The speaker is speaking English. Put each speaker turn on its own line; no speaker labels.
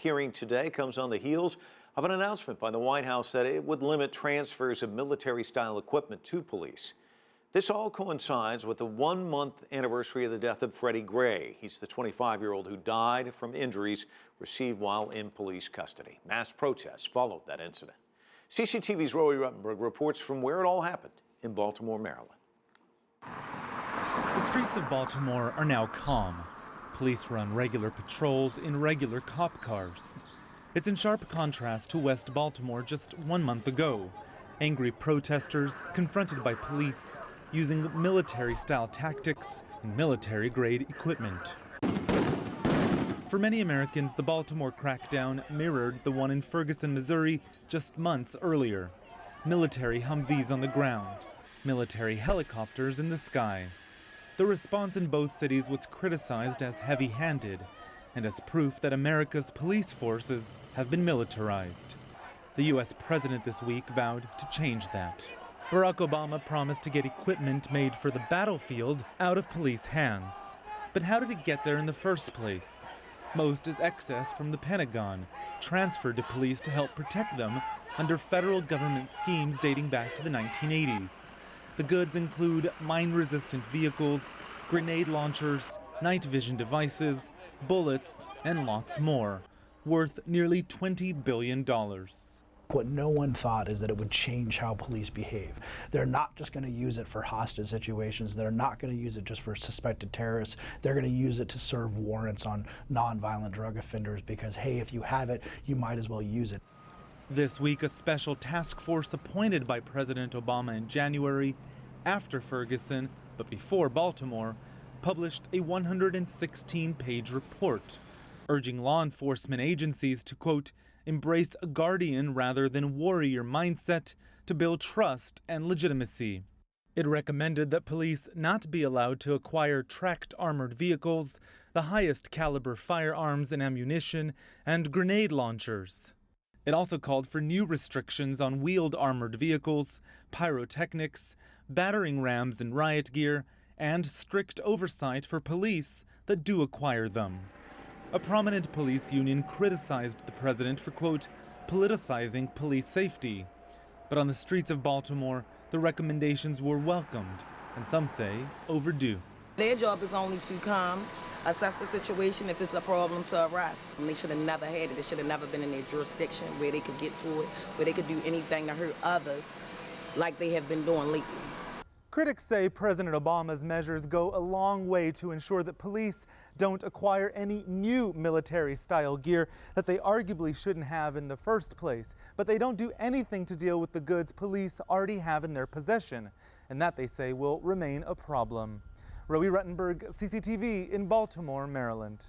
hearing today comes on the heels of an announcement by the White House that it would limit transfers of military-style equipment to police. This all coincides with the 1-month anniversary of the death of Freddie Gray. He's the 25-year-old who died from injuries received while in police custody. Mass protests followed that incident. CCTV's Roy Ruttenberg reports from where it all happened in Baltimore, Maryland.
The streets of Baltimore are now calm. Police run regular patrols in regular cop cars. It's in sharp contrast to West Baltimore just 1 month ago. Angry protesters confronted by police using military-style tactics and military-grade equipment. For many Americans, the Baltimore crackdown mirrored the one in Ferguson, Missouri just months earlier. Military Humvees on the ground, military helicopters in the sky. The response in both cities was criticized as heavy-handed and as proof that America's police forces have been militarized. The U.S. president this week vowed to change that. Barack Obama promised to get equipment made for the battlefield out of police hands. But how did it get there in the first place? Most is excess from the Pentagon, transferred to police to help protect them under federal government schemes dating back to the 1980s. The goods include mine-resistant vehicles, grenade launchers, night vision devices, bullets, and lots more, worth nearly $20 billion.
What no one thought is that it would change how police behave. They're not just going to use it for hostage situations. They're not going to use it just for suspected terrorists. They're going to use it to serve warrants on nonviolent drug offenders because, hey, if you have it, you might as well use it.
This week, a special task force appointed by President Obama in January after Ferguson, but before Baltimore, published a 116-page report urging law enforcement agencies to, quote, embrace a guardian rather than warrior mindset to build trust and legitimacy. It recommended that police not be allowed to acquire tracked armored vehicles, the highest caliber firearms and ammunition, and grenade launchers. It also called for new restrictions on wheeled armored vehicles, pyrotechnics, battering rams and riot gear, and strict oversight for police that do acquire them. A prominent police union criticized the president for, quote, politicizing police safety. But on the streets of Baltimore, the recommendations were welcomed, and some say overdue.
Their job is only to come, assess the situation. If it's a problem, to arrest. And they should have never had it. It should have never been in their jurisdiction where they could get to it, where they could do anything to hurt others like they have been doing lately.
Critics say President Obama's measures go a long way to ensure that police don't acquire any new military-style gear that they arguably shouldn't have in the first place. But they don't do anything to deal with the goods police already have in their possession, and that, they say, will remain a problem. Roy Ruttenberg, CCTV in Baltimore, Maryland.